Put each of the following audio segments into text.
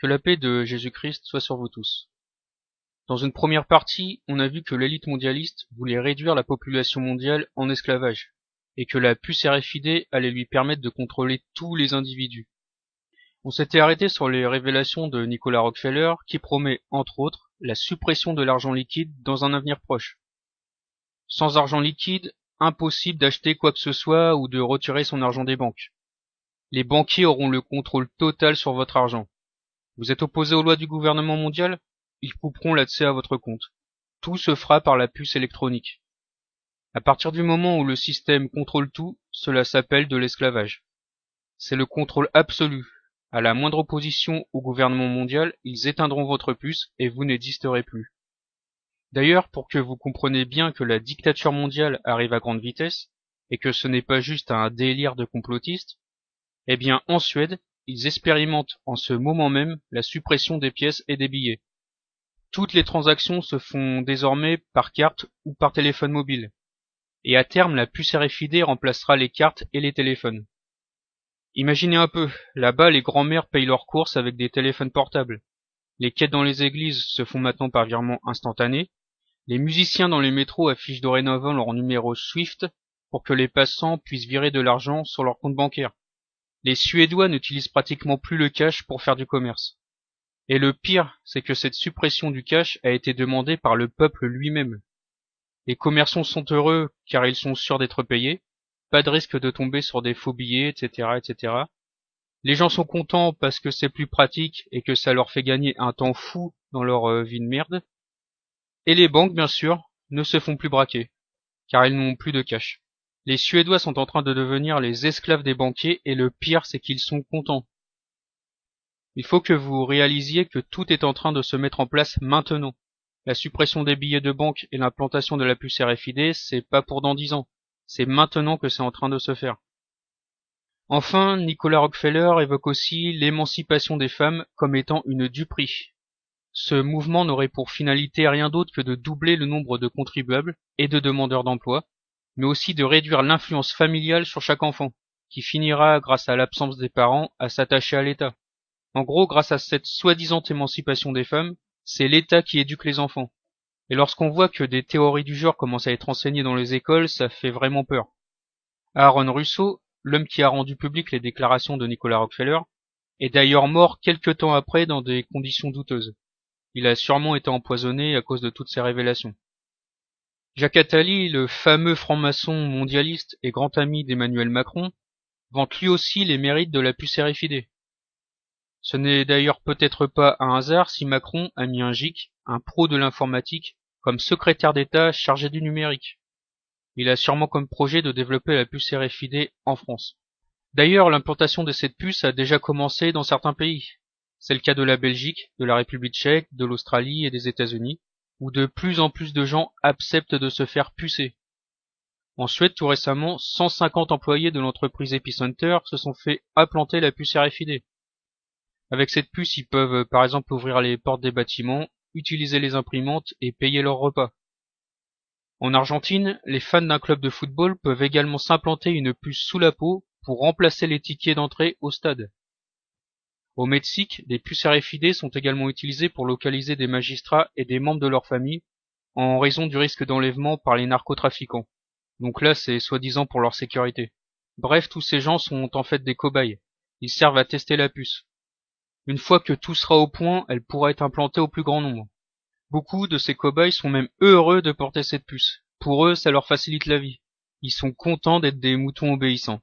Que la paix de Jésus-Christ soit sur vous tous. Dans une première partie, on a vu que l'élite mondialiste voulait réduire la population mondiale en esclavage, et que la puce RFID allait lui permettre de contrôler tous les individus. On s'était arrêté sur les révélations de Nicolas Rockefeller qui promet, entre autres, la suppression de l'argent liquide dans un avenir proche. Sans argent liquide, impossible d'acheter quoi que ce soit ou de retirer son argent des banques. Les banquiers auront le contrôle total sur votre argent. Vous êtes opposé aux lois du gouvernement mondial? Ils couperont l'accès à votre compte. Tout se fera par la puce électronique. À partir du moment où le système contrôle tout, cela s'appelle de l'esclavage. C'est le contrôle absolu. À la moindre opposition au gouvernement mondial, ils éteindront votre puce et vous n'existerez plus. D'ailleurs, pour que vous compreniez bien que la dictature mondiale arrive à grande vitesse, et que ce n'est pas juste un délire de complotistes, eh bien, en Suède, ils expérimentent en ce moment même la suppression des pièces et des billets. Toutes les transactions se font désormais par carte ou par téléphone mobile. Et à terme, la puce RFID remplacera les cartes et les téléphones. Imaginez un peu, là-bas les grands-mères payent leurs courses avec des téléphones portables. Les quêtes dans les églises se font maintenant par virement instantané. Les musiciens dans les métros affichent dorénavant leur numéro Swift pour que les passants puissent virer de l'argent sur leur compte bancaire. Les Suédois n'utilisent pratiquement plus le cash pour faire du commerce. Et le pire, c'est que cette suppression du cash a été demandée par le peuple lui-même. Les commerçants sont heureux car ils sont sûrs d'être payés, pas de risque de tomber sur des faux billets, etc., etc. Les gens sont contents parce que c'est plus pratique et que ça leur fait gagner un temps fou dans leur vie de merde. Et les banques, bien sûr, ne se font plus braquer, car elles n'ont plus de cash. Les Suédois sont en train de devenir les esclaves des banquiers et le pire, c'est qu'ils sont contents. Il faut que vous réalisiez que tout est en train de se mettre en place maintenant. La suppression des billets de banque et l'implantation de la puce RFID, c'est pas pour dans 10 ans. C'est maintenant que c'est en train de se faire. Enfin, Nicolas Rockefeller évoque aussi l'émancipation des femmes comme étant une duperie. Ce mouvement n'aurait pour finalité rien d'autre que de doubler le nombre de contribuables et de demandeurs d'emploi, mais aussi de réduire l'influence familiale sur chaque enfant, qui finira, grâce à l'absence des parents, à s'attacher à l'État. En gros, grâce à cette soi-disant émancipation des femmes, c'est l'État qui éduque les enfants. Et lorsqu'on voit que des théories du genre commencent à être enseignées dans les écoles, ça fait vraiment peur. Aaron Russo, l'homme qui a rendu publiques les déclarations de Nicolas Rockefeller, est d'ailleurs mort quelque temps après dans des conditions douteuses. Il a sûrement été empoisonné à cause de toutes ces révélations. Jacques Attali, le fameux franc-maçon mondialiste et grand ami d'Emmanuel Macron, vante lui aussi les mérites de la puce RFID. Ce n'est d'ailleurs peut-être pas un hasard si Macron a mis un GIC, un pro de l'informatique, comme secrétaire d'État chargé du numérique. Il a sûrement comme projet de développer la puce RFID en France. D'ailleurs, l'implantation de cette puce a déjà commencé dans certains pays. C'est le cas de la Belgique, de la République tchèque, de l'Australie et des États-Unis, où de plus en plus de gens acceptent de se faire pucer. En Suède, tout récemment, 150 employés de l'entreprise Epicenter se sont fait implanter la puce RFID. Avec cette puce, ils peuvent par exemple ouvrir les portes des bâtiments, utiliser les imprimantes et payer leurs repas. En Argentine, les fans d'un club de football peuvent également s'implanter une puce sous la peau pour remplacer les tickets d'entrée au stade. Au Mexique, des puces RFID sont également utilisées pour localiser des magistrats et des membres de leur famille en raison du risque d'enlèvement par les narcotrafiquants. Donc là, c'est soi-disant pour leur sécurité. Bref, tous ces gens sont en fait des cobayes. Ils servent à tester la puce. Une fois que tout sera au point, elle pourra être implantée au plus grand nombre. Beaucoup de ces cobayes sont même heureux de porter cette puce. Pour eux, ça leur facilite la vie. Ils sont contents d'être des moutons obéissants.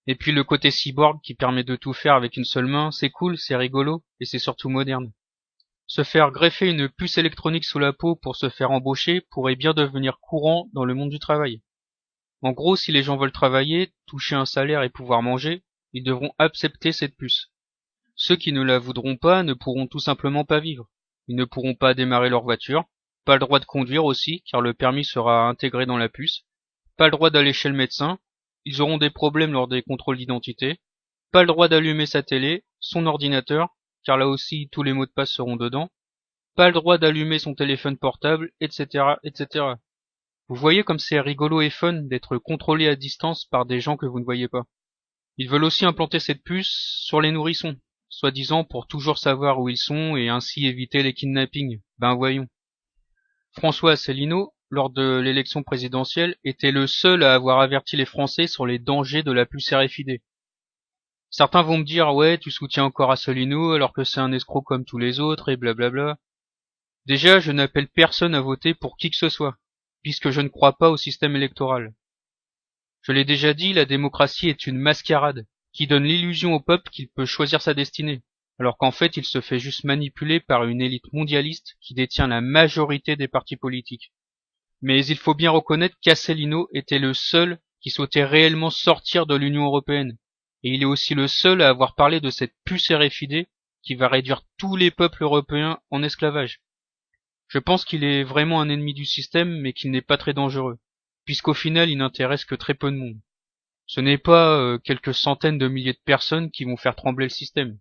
Et puis le côté cyborg qui permet de tout faire avec une seule main, c'est cool, c'est rigolo, et c'est surtout moderne. Se faire greffer une puce électronique sous la peau pour se faire embaucher pourrait bien devenir courant dans le monde du travail. En gros, si les gens veulent travailler, toucher un salaire et pouvoir manger, ils devront accepter cette puce. Ceux qui ne la voudront pas ne pourront tout simplement pas vivre. Ils ne pourront pas démarrer leur voiture, pas le droit de conduire aussi, car le permis sera intégré dans la puce, pas le droit d'aller chez le médecin, ils auront des problèmes lors des contrôles d'identité, pas le droit d'allumer sa télé, son ordinateur, car là aussi tous les mots de passe seront dedans, pas le droit d'allumer son téléphone portable, etc., etc. Vous voyez comme c'est rigolo et fun d'être contrôlé à distance par des gens que vous ne voyez pas. Ils veulent aussi implanter cette puce sur les nourrissons. soi-disant pour toujours savoir où ils sont et ainsi éviter les kidnappings. Ben voyons. François Asselineau, lors de l'élection présidentielle, était le seul à avoir averti les Français sur les dangers de la puce RFID. Certains vont me dire ouais, tu soutiens encore Asselineau alors que c'est un escroc comme tous les autres et blablabla. Déjà, je n'appelle personne à voter pour qui que ce soit, puisque je ne crois pas au système électoral. Je l'ai déjà dit, la démocratie est une mascarade, qui donne l'illusion au peuple qu'il peut choisir sa destinée, alors qu'en fait il se fait juste manipuler par une élite mondialiste qui détient la majorité des partis politiques. Mais il faut bien reconnaître qu'Asselineau était le seul qui souhaitait réellement sortir de l'Union européenne, et il est aussi le seul à avoir parlé de cette puce RFID qui va réduire tous les peuples européens en esclavage. Je pense qu'il est vraiment un ennemi du système, mais qu'il n'est pas très dangereux, puisqu'au final il n'intéresse que très peu de monde. Ce n'est pas quelques centaines de milliers de personnes qui vont faire trembler le système.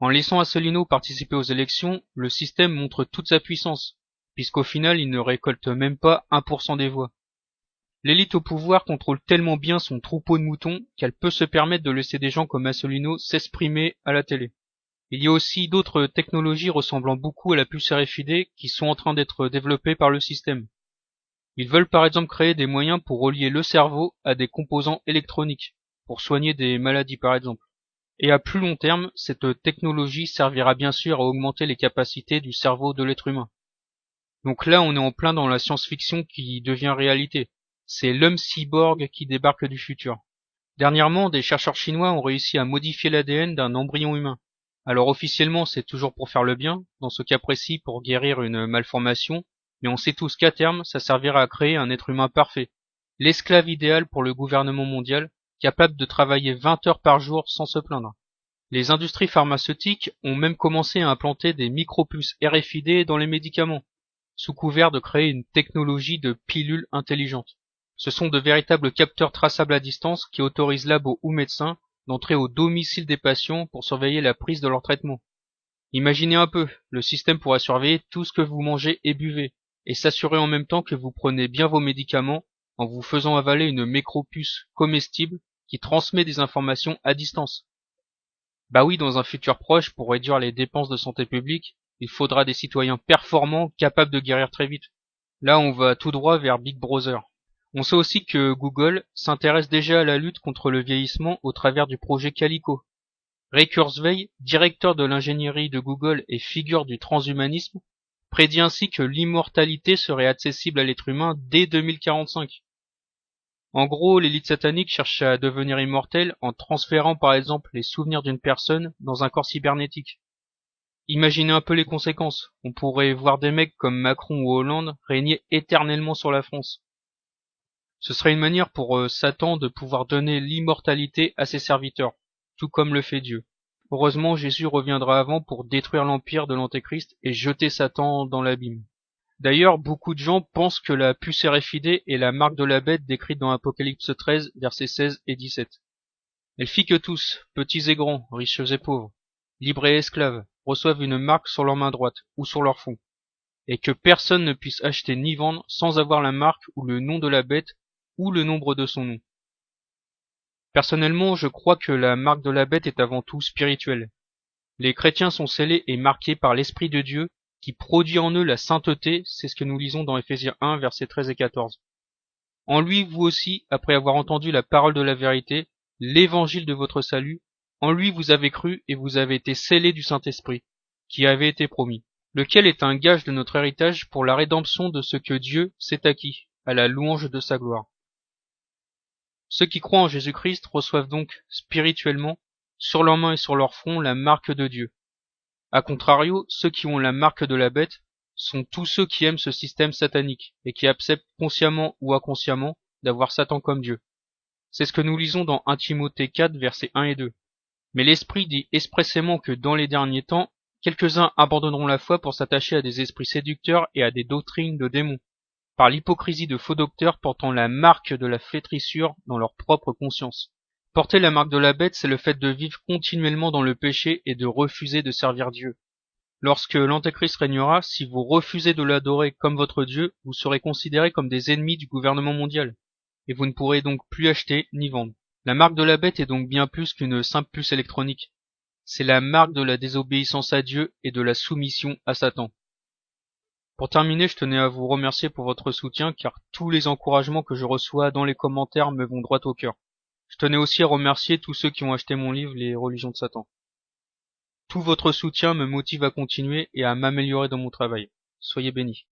En laissant Asselineau participer aux élections, le système montre toute sa puissance, puisqu'au final il ne récolte même pas 1% des voix. L'élite au pouvoir contrôle tellement bien son troupeau de moutons qu'elle peut se permettre de laisser des gens comme Asselineau s'exprimer à la télé. Il y a aussi d'autres technologies ressemblant beaucoup à la puce RFID qui sont en train d'être développées par le système. Ils veulent par exemple créer des moyens pour relier le cerveau à des composants électroniques, pour soigner des maladies par exemple. Et à plus long terme, cette technologie servira bien sûr à augmenter les capacités du cerveau de l'être humain. Donc là, on est en plein dans la science-fiction qui devient réalité. C'est l'homme cyborg qui débarque du futur. Dernièrement, des chercheurs chinois ont réussi à modifier l'ADN d'un embryon humain. Alors officiellement, c'est toujours pour faire le bien, dans ce cas précis pour guérir une malformation, mais on sait tous qu'à terme, ça servira à créer un être humain parfait, l'esclave idéal pour le gouvernement mondial, capable de travailler 20 heures par jour sans se plaindre. Les industries pharmaceutiques ont même commencé à implanter des micropuces RFID dans les médicaments, sous couvert de créer une technologie de pilules intelligentes. Ce sont de véritables capteurs traçables à distance qui autorisent labos ou médecins d'entrer au domicile des patients pour surveiller la prise de leur traitement. Imaginez un peu, le système pourra surveiller tout ce que vous mangez et buvez, et s'assurer en même temps que vous prenez bien vos médicaments en vous faisant avaler une micropuce comestible qui transmet des informations à distance. Bah oui, dans un futur proche, pour réduire les dépenses de santé publique, il faudra des citoyens performants capables de guérir très vite. Là, on va tout droit vers Big Brother. On sait aussi que Google s'intéresse déjà à la lutte contre le vieillissement au travers du projet Calico. Ray Kurzweil, directeur de l'ingénierie de Google et figure du transhumanisme, prédit ainsi que l'immortalité serait accessible à l'être humain dès 2045. En gros, l'élite satanique cherche à devenir immortelle en transférant par exemple les souvenirs d'une personne dans un corps cybernétique. Imaginez un peu les conséquences. On pourrait voir des mecs comme Macron ou Hollande régner éternellement sur la France. Ce serait une manière pour Satan de pouvoir donner l'immortalité à ses serviteurs, tout comme le fait Dieu. Heureusement, Jésus reviendra avant pour détruire l'empire de l'Antéchrist et jeter Satan dans l'abîme. D'ailleurs, beaucoup de gens pensent que la puce RFID est la marque de la bête décrite dans Apocalypse 13, versets 16 et 17. Elle fit que tous, petits et grands, riches et pauvres, libres et esclaves, reçoivent une marque sur leur main droite ou sur leur front, et que personne ne puisse acheter ni vendre sans avoir la marque ou le nom de la bête ou le nombre de son nom. Personnellement, je crois que la marque de la bête est avant tout spirituelle. Les chrétiens sont scellés et marqués par l'Esprit de Dieu qui produit en eux la sainteté, c'est ce que nous lisons dans Ephésiens 1, versets 13 et 14. En lui, vous aussi, après avoir entendu la parole de la vérité, l'évangile de votre salut, en lui vous avez cru et vous avez été scellés du Saint-Esprit, qui avait été promis, lequel est un gage de notre héritage pour la rédemption de ce que Dieu s'est acquis, à la louange de sa gloire. Ceux qui croient en Jésus-Christ reçoivent donc, spirituellement, sur leurs mains et sur leur front, la marque de Dieu. A contrario, ceux qui ont la marque de la bête sont tous ceux qui aiment ce système satanique et qui acceptent consciemment ou inconsciemment d'avoir Satan comme Dieu. C'est ce que nous lisons dans 1 Timothée 4, versets 1 et 2. Mais l'Esprit dit expressément que dans les derniers temps, quelques-uns abandonneront la foi pour s'attacher à des esprits séducteurs et à des doctrines de démons, par l'hypocrisie de faux docteurs portant la marque de la flétrissure dans leur propre conscience. Porter la marque de la bête, c'est le fait de vivre continuellement dans le péché et de refuser de servir Dieu. Lorsque l'Antéchrist régnera, si vous refusez de l'adorer comme votre Dieu, vous serez considérés comme des ennemis du gouvernement mondial, et vous ne pourrez donc plus acheter ni vendre. La marque de la bête est donc bien plus qu'une simple puce électronique. C'est la marque de la désobéissance à Dieu et de la soumission à Satan. Pour terminer, je tenais à vous remercier pour votre soutien car tous les encouragements que je reçois dans les commentaires me vont droit au cœur. Je tenais aussi à remercier tous ceux qui ont acheté mon livre Les religions de Satan. Tout votre soutien me motive à continuer et à m'améliorer dans mon travail. Soyez bénis.